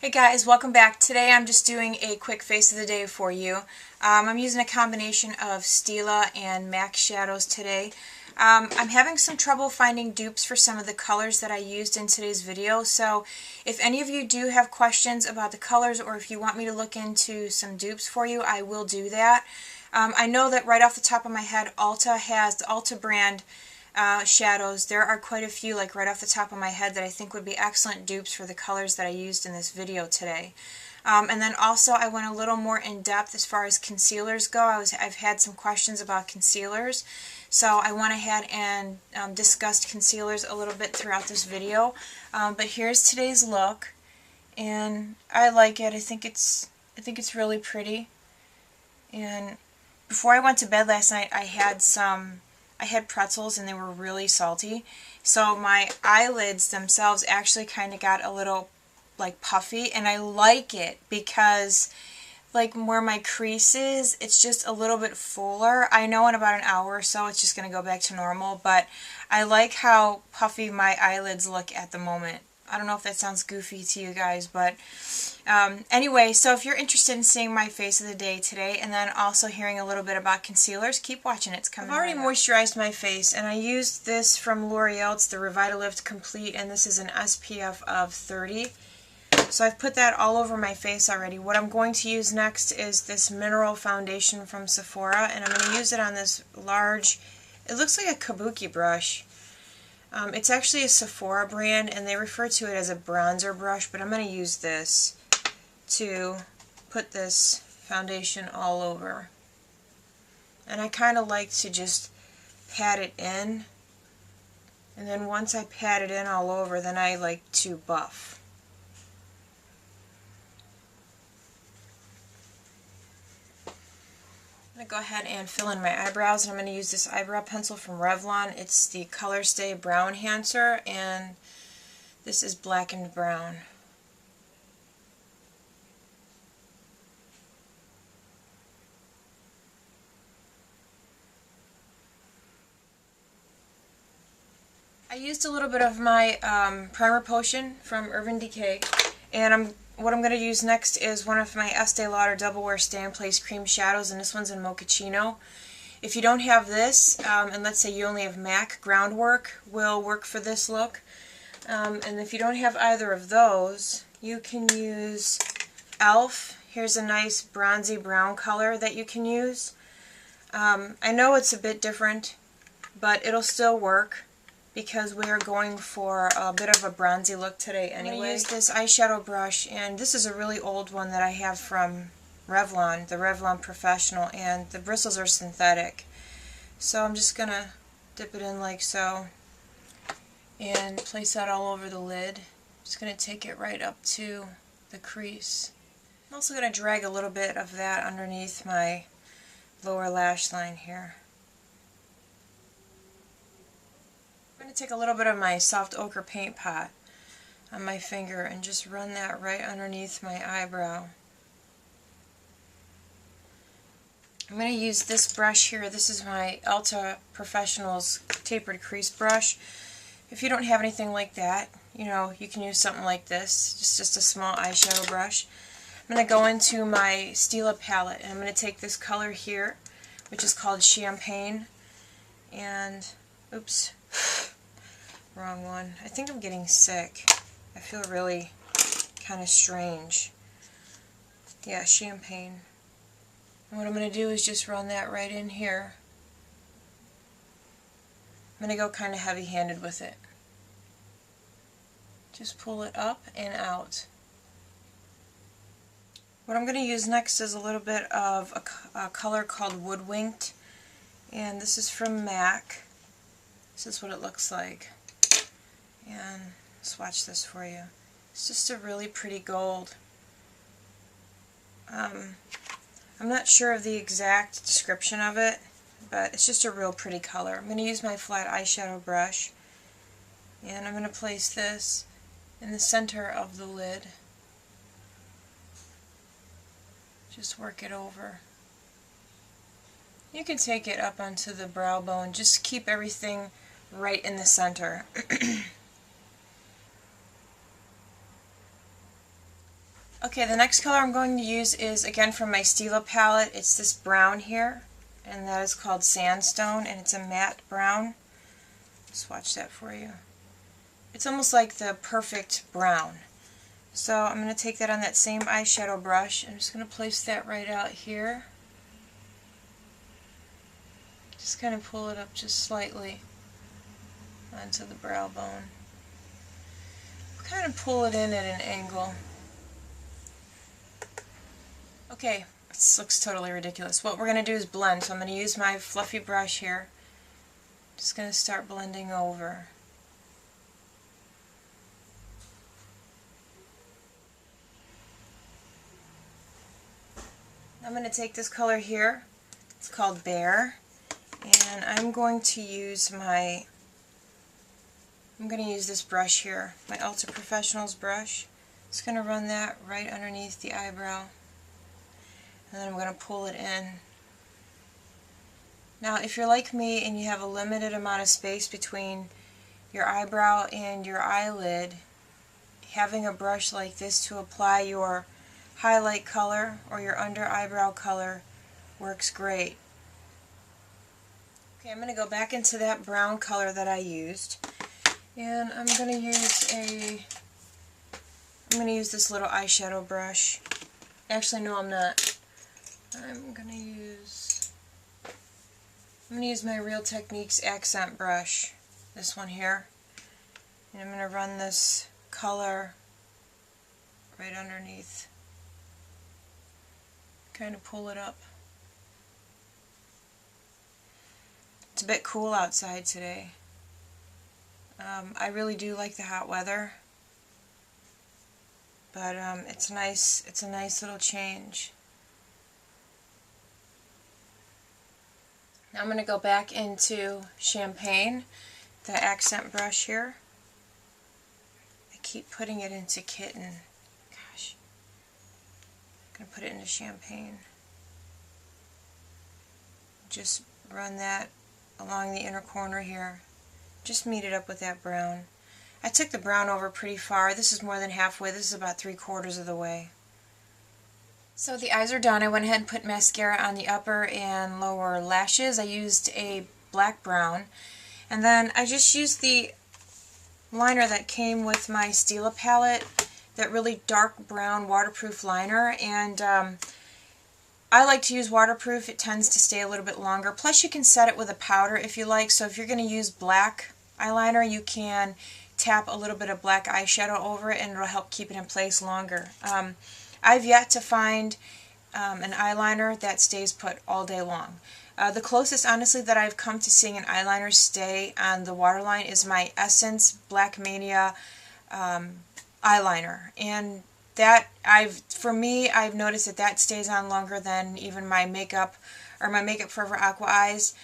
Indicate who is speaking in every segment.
Speaker 1: Hey guys, welcome back. Today I'm just doing a quick face of the day for you. I'm using a combination of Stila and MAC shadows today. I'm having some trouble finding dupes for some of the colors that I used in today's video, so if any of you do have questions about the colors or if you want me to look into some dupes for you, I will do that. I know that right off the top of my head, Ulta has the Ulta brand shadows. There are quite a few, like right off the top of my head, that I think would be excellent dupes for the colors that I used in this video today. And then also I went a little more in depth as far as concealers go. I've had some questions about concealers, so I went ahead and discussed concealers a little bit throughout this video. But here's today's look, and I like it. I think it's really pretty. And before I went to bed last night, I had pretzels and they were really salty, so my eyelids themselves actually kind of got a little like puffy, and I like it because like where my crease is, it's just a little bit fuller. I know in about an hour or so it's just going to go back to normal, but I like how puffy my eyelids look at the moment. I don't know if that sounds goofy to you guys, but anyway, so if you're interested in seeing my face of the day today and then also hearing a little bit about concealers, keep watching. It's coming. I've already moisturized my face, and I used this from L'Oreal. It's the Revitalift Complete, and this is an SPF of 30. So I've put that all over my face already. What I'm going to use next is this mineral foundation from Sephora, and I'm going to use it on this large, it looks like a kabuki brush. It's actually a Sephora brand, and they refer to it as a bronzer brush, but I'm going to use this to put this foundation all over. And I kind of like to just pat it in, and then once I pat it in all over, then I like to buff. I'm going to go ahead and fill in my eyebrows, and I'm going to use this eyebrow pencil from Revlon. It's the Color Stay Brow Enhancer, and this is Black and Brown. I used a little bit of my primer potion from Urban Decay, and what I'm going to use next is one of my Estee Lauder Double Wear Stay in Place Cream Shadows, and this one's in Mochaccino. If you don't have this, and let's say you only have MAC, Groundwork will work for this look. And if you don't have either of those, you can use e.l.f. Here's a nice bronzy brown color that you can use. I know it's a bit different, but it'll still work, because we are going for a bit of a bronzy look today anyway. I'm going to use this eyeshadow brush, and this is a really old one that I have from Revlon, the Revlon Professional, and the bristles are synthetic. So I'm just going to dip it in like so, and place that all over the lid. Just going to take it right up to the crease. I'm also going to drag a little bit of that underneath my lower lash line here. I'm going to take a little bit of my soft ochre paint pot on my finger and just run that right underneath my eyebrow. I'm going to use this brush here. This is my Ulta Professional's tapered crease brush. If you don't have anything like that, you can use something like this, just a small eyeshadow brush. I'm going to go into my Stila palette, and I'm going to take this color here, which is called Champagne, and oops, wrong one. I think I'm getting sick. I feel really kind of strange. Yeah, Champagne. And what I'm going to do is just run that right in here. I'm going to go kind of heavy-handed with it. Just pull it up and out. What I'm going to use next is a little bit of a color called Woodwinked, and this is from MAC. This is what it looks like. And swatch this for you. It's just a really pretty gold. I'm not sure of the exact description of it, but it's just a real pretty color. I'm going to use my flat eyeshadow brush, and I'm going to place this in the center of the lid. Just work it over. You can take it up onto the brow bone. Just keep everything right in the center. Okay, the next color I'm going to use is again from my Stila palette. It's this brown here, and that is called Sandstone, and it's a matte brown. Swatch that for you. It's almost like the perfect brown. So I'm going to take that on that same eyeshadow brush. I'm just going to place that right out here. Just kind of pull it up just slightly onto the brow bone. Kind of pull it in at an angle. Okay, this looks totally ridiculous. What we're going to do is blend. So I'm going to use my fluffy brush here. Just going to start blending over. I'm going to take this color here. It's called Bear. And I'm going to use this brush here, my Ultra Professionals brush. Just going to run that right underneath the eyebrow. And then I'm going to pull it in. Now if you're like me and you have a limited amount of space between your eyebrow and your eyelid, having a brush like this to apply your highlight color or your under eyebrow color works great. Okay, I'm going to go back into that brown color that I used, and I'm going to use this little eyeshadow brush. Actually, no, I'm not. I'm going to use my Real Techniques accent brush, this one here, and I'm going to run this color right underneath. Kind of pull it up. It's a bit cool outside today. I really do like the hot weather, but it's nice. It's a nice little change. Now I'm going to go back into Champagne, the accent brush here. I keep putting it into Kitten. Gosh. I'm going to put it into Champagne. Just run that along the inner corner here. Just meet it up with that brown. I took the brown over pretty far. This is more than halfway. This is about 3/4 of the way. So the eyes are done. I went ahead and put mascara on the upper and lower lashes. I used a black brown. And then I just used the liner that came with my Stila palette, that really dark brown waterproof liner. And I like to use waterproof. It tends to stay a little bit longer. Plus you can set it with a powder if you like. So if you're going to use black eyeliner, you can tap a little bit of black eyeshadow over it and it'll help keep it in place longer. I've yet to find an eyeliner that stays put all day long. The closest, honestly, that I've come to seeing an eyeliner stay on the waterline is my Essence Black Mania eyeliner. And that, for me, I've noticed that that stays on longer than even my Makeup Forever Aqua Eyes.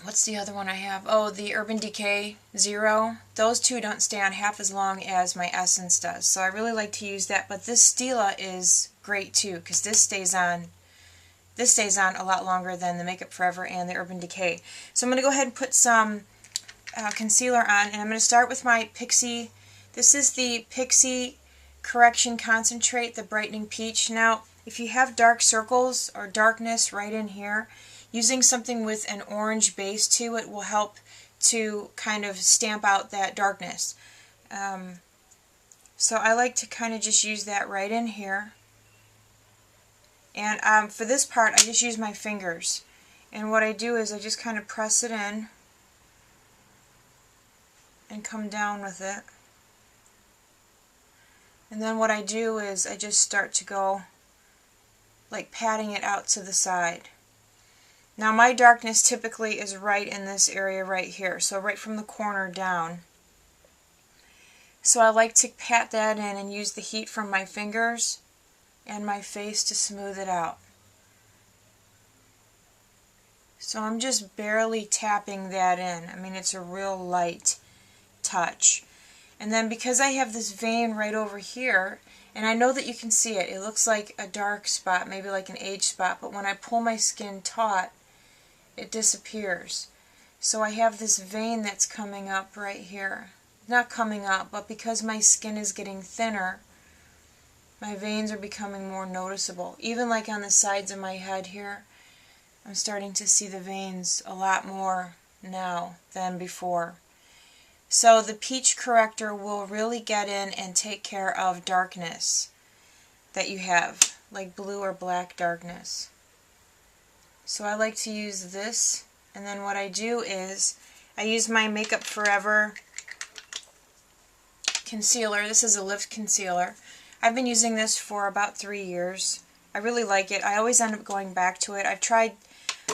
Speaker 1: What's the other one I have? Oh, the Urban Decay Zero. Those two don't stay on half as long as my Essence does. So I really like to use that. But this Stila is great too, because this stays on a lot longer than the Makeup Forever and the Urban Decay. So I'm going to go ahead and put some concealer on, and I'm going to start with my Pixie. This is the Pixie Correction Concentrate, the Brightening Peach. Now, if you have dark circles or darkness right in here, using something with an orange base to it will help to kind of stamp out that darkness. So I like to kind of just use that right in here. And for this part, I just use my fingers. And what I do is I just kind of press it in and come down with it. And then what I do is I just start to go like patting it out to the side. Now my darkness typically is right in this area right here, so right from the corner down. So I like to pat that in and use the heat from my fingers and my face to smooth it out. So I'm just barely tapping that in. I mean, it's a real light touch. And then because I have this vein right over here, and I know that you can see it, it looks like a dark spot, maybe like an age spot, but when I pull my skin taut, it disappears. So I have this vein that's coming up right here. not coming up, but because my skin is getting thinner, my veins are becoming more noticeable. Even like on the sides of my head here, I'm starting to see the veins a lot more now than before. So the peach corrector will really get in and take care of darkness that you have, like blue or black darkness. So I like to use this, and then what I do is I use my Makeup Forever concealer. This is a lift concealer. I've been using this for about 3 years. I really like it. I always end up going back to it. I've tried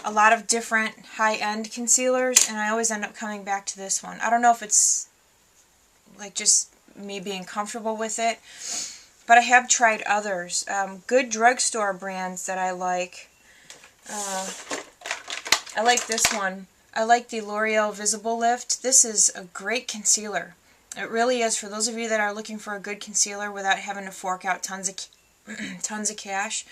Speaker 1: a lot of different high-end concealers, and I always end up coming back to this one. I don't know if it's like just me being comfortable with it, but I have tried others. Good drugstore brands that I like. I like this one. I like the L'Oreal Visible Lift. This is a great concealer. It really is, for those of you that are looking for a good concealer without having to fork out tons of cash.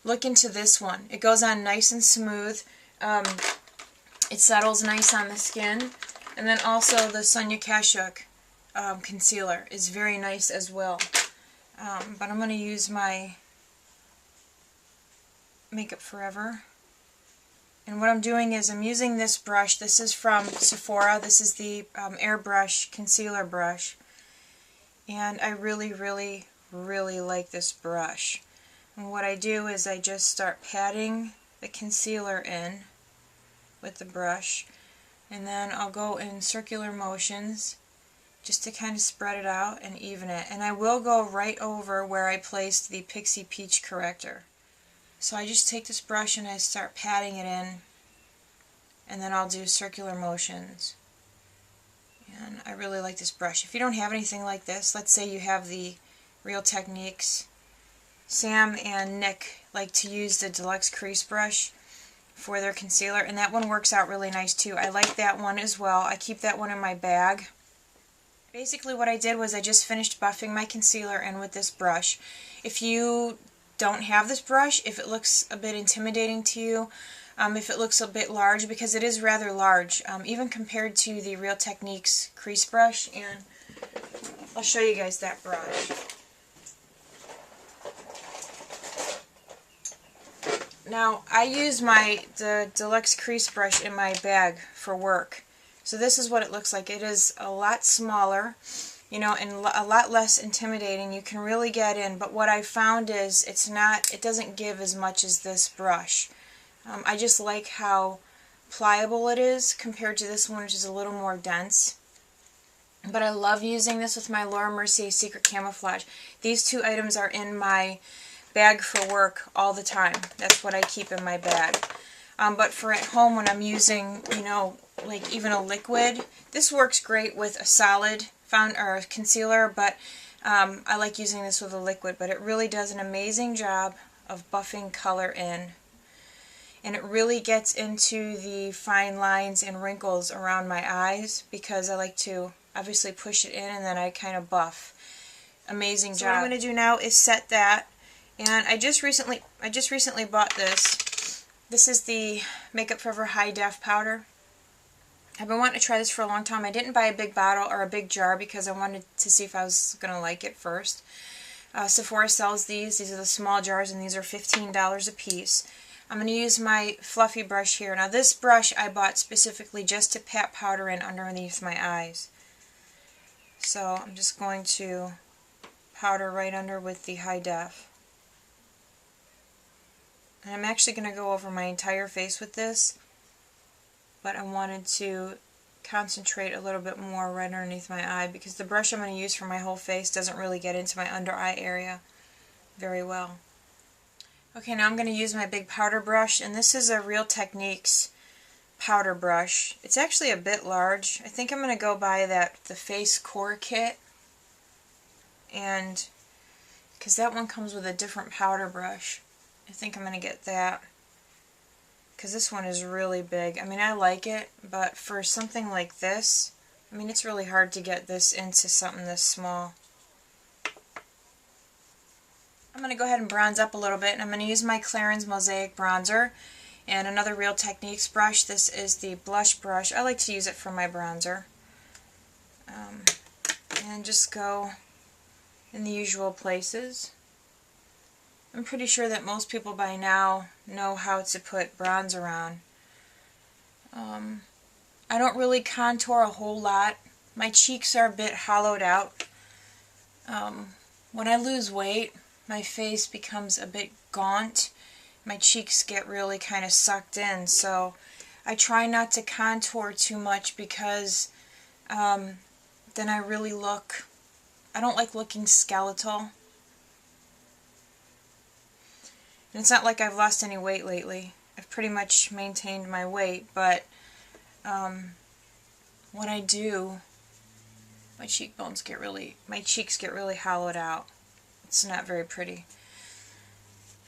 Speaker 1: Look into this one. It goes on nice and smooth. It settles nice on the skin. And then also the Sonia Kashuk concealer is very nice as well. But I'm going to use my Makeup Forever. And what I'm doing is I'm using this brush. This is from Sephora. This is the Airbrush Concealer Brush. And I really, really, really like this brush. And what I do is I just start patting the concealer in with the brush. And then I'll go in circular motions just to kind of spread it out and even it. And I will go right over where I placed the Pixie Peach Corrector. So I just take this brush and I start patting it in, and then I'll do circular motions. And I really like this brush. If you don't have anything like this, let's say you have the Real Techniques. Sam and Nick like to use the Deluxe Crease Brush for their concealer, and that one works out really nice too. I like that one as well. I keep that one in my bag. Basically what I did was I just finished buffing my concealer in with this brush. If you don't have this brush, if it looks a bit intimidating to you, if it looks a bit large, because it is rather large, even compared to the Real Techniques crease brush, and I'll show you guys that brush. Now, I use the Deluxe Crease Brush in my bag for work. So this is what it looks like. It is a lot smaller, you know, and a lot less intimidating. You can really get in, but what I found is it doesn't give as much as this brush. I just like how pliable it is compared to this one, which is a little more dense. But I love using this with my Laura Mercier Secret Camouflage. These two items are in my bag for work all the time. That's what I keep in my bag. But for at home when I'm using, you know, like even a liquid, this works great with a solid concealer, but I like using this with a liquid. But it really does an amazing job of buffing color in. And it really gets into the fine lines and wrinkles around my eyes, because I like to obviously push it in and then I kind of buff. Amazing job. So what I'm going to do now is set that. And I just recently bought this. This is the Makeup Forever High Def powder. I've been wanting to try this for a long time. I didn't buy a big bottle or a big jar because I wanted to see if I was going to like it first. Sephora sells these. These are the small jars, and these are $15 a piece. I'm going to use my fluffy brush here. Now this brush I bought specifically just to pat powder in underneath my eyes. So I'm just going to powder right under with the High Def. And I'm actually going to go over my entire face with this, but I wanted to concentrate a little bit more right underneath my eye, because the brush I'm going to use for my whole face doesn't really get into my under eye area very well. Okay, now I'm going to use my big powder brush, and this is a Real Techniques powder brush. It's actually a bit large. I think I'm going to go buy the Face Core Kit, and because that one comes with a different powder brush. I think I'm going to get that, because this one is really big. I mean, I like it, but for something like this, I mean, it's really hard to get this into something this small. I'm going to go ahead and bronze up a little bit, and I'm going to use my Clarins Mosaic Bronzer and another Real Techniques brush. This is the blush brush. I like to use it for my bronzer. and just go in the usual places. I'm pretty sure that most people by now know how to put bronzer on. I don't really contour a whole lot. My cheeks are a bit hollowed out. When I lose weight, my face becomes a bit gaunt. My cheeks get really kind of sucked in, so I try not to contour too much because then I really look, I don't like looking skeletal. And it's not like I've lost any weight lately. I've pretty much maintained my weight, but when I do, my cheeks get really hollowed out. It's not very pretty.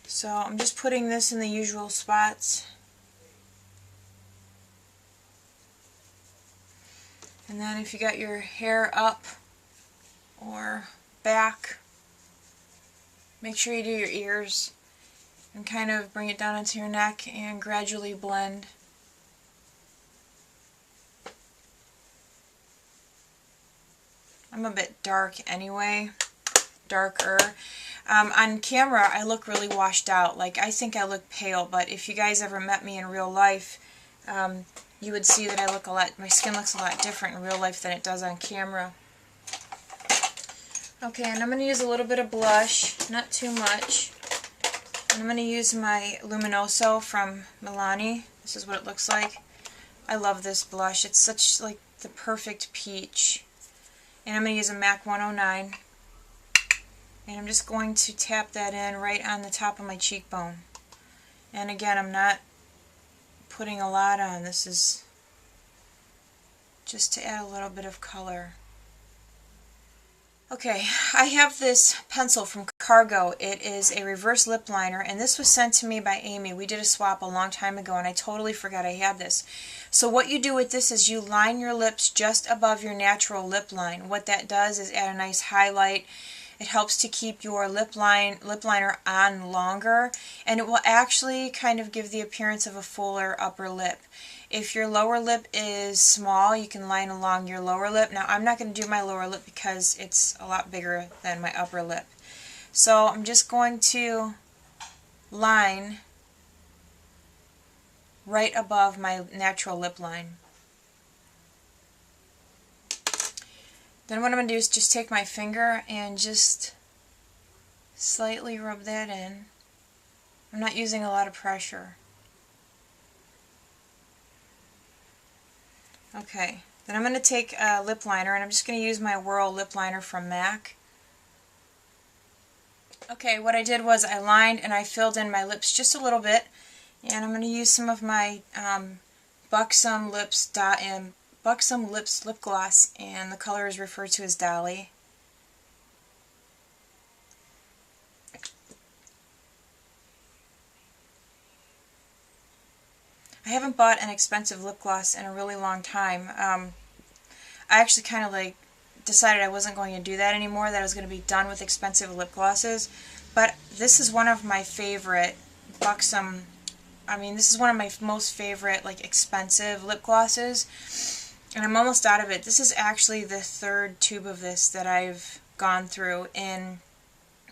Speaker 1: So I'm just putting this in the usual spots. And then if you got your hair up or back, make sure you do your ears and kind of bring it down into your neck and gradually blend. I'm a bit dark anyway, darker. On camera I look really washed out, like I think I look pale, but if you guys ever met me in real life, you would see that my skin looks a lot different in real life than it does on camera. Okay, and I'm going to use a little bit of blush, not too much. And I'm going to use my Luminoso from Milani. This is what it looks like. I love this blush. It's such like the perfect peach. And I'm going to use a MAC 109. And I'm just going to tap that in right on the top of my cheekbone. And again, I'm not putting a lot on. This is just to add a little bit of color. Okay, I have this pencil from Cargo. It is a reverse lip liner, and this was sent to me by Amy. We did a swap a long time ago, and I totally forgot I had this. So what you do with this is you line your lips just above your natural lip line. What that does is add a nice highlight. It helps to keep your lip liner on longer, and it will actually kind of give the appearance of a fuller upper lip. If your lower lip is small, you can line along your lower lip. Now, I'm not going to do my lower lip because it's a lot bigger than my upper lip. So I'm just going to line right above my natural lip line. Then what I'm going to do is just take my finger and just slightly rub that in. I'm not using a lot of pressure. Okay, then I'm going to take a lip liner, and I'm just going to use my Whirl lip liner from MAC. Okay, what I did was I lined and I filled in my lips just a little bit, and I'm going to use some of my Buxom Lips lip gloss, and the color is referred to as Dolly. I haven't bought an expensive lip gloss in a really long time. I actually kind of decided I wasn't going to do that anymore, that I was going to be done with expensive lip glosses. But this is one of my favorite Buxom, this is one of my most favorite expensive lip glosses. And I'm almost out of it. This is actually the third tube of this that I've gone through in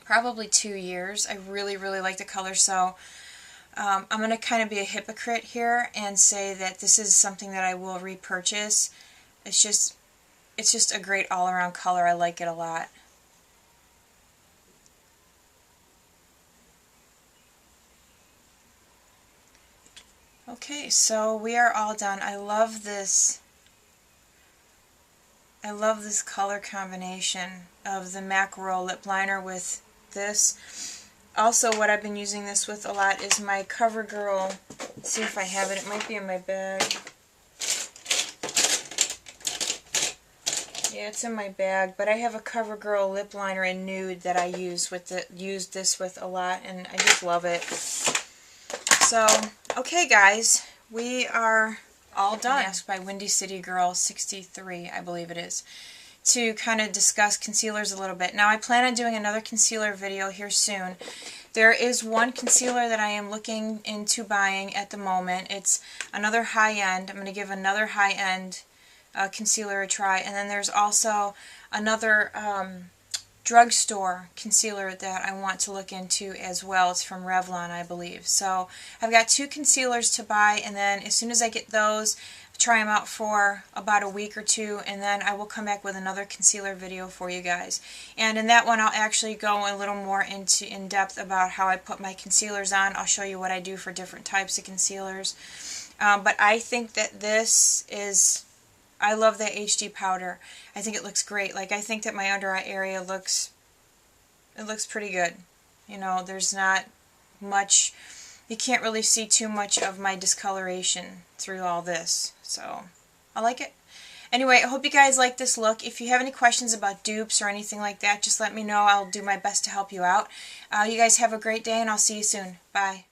Speaker 1: probably 2 years. I really, really like the color, so I'm going to kind of be a hypocrite here and say that this is something that I will repurchase. It's just a great all-around color. I like it a lot. Okay, so we are all done. I love this color combination of the MAC Whirl lip liner with this. Also, what I've been using this with a lot is my CoverGirl. Let's see if I have it. It might be in my bag. Yeah, it's in my bag, but I have a CoverGirl lip liner in nude that I used this with a lot, and I just love it. So, okay guys, we are all done. Asked by Windy City Girl 63, I believe it is, to kind of discuss concealers a little bit. Now I plan on doing another concealer video here soon. There is one concealer that I am looking into buying at the moment. It's another high-end. I'm going to give another high-end concealer a try. And then there's also another drugstore concealer that I want to look into as well. It's from Revlon, I believe. So I've got 2 concealers to buy, and then as soon as I get those, try them out for about a week or 2, and then I will come back with another concealer video for you guys. And in that one I'll actually go a little more in depth about how I put my concealers on. I'll show you what I do for different types of concealers. But I think that this is, I love the HD powder. I think it looks great. Like, I think that my under eye area looks pretty good. You know, there's not much, you can't really see too much of my discoloration through all this. So, I like it. Anyway, I hope you guys like this look. If you have any questions about dupes or anything like that, just let me know. I'll do my best to help you out. You guys have a great day, and I'll see you soon. Bye.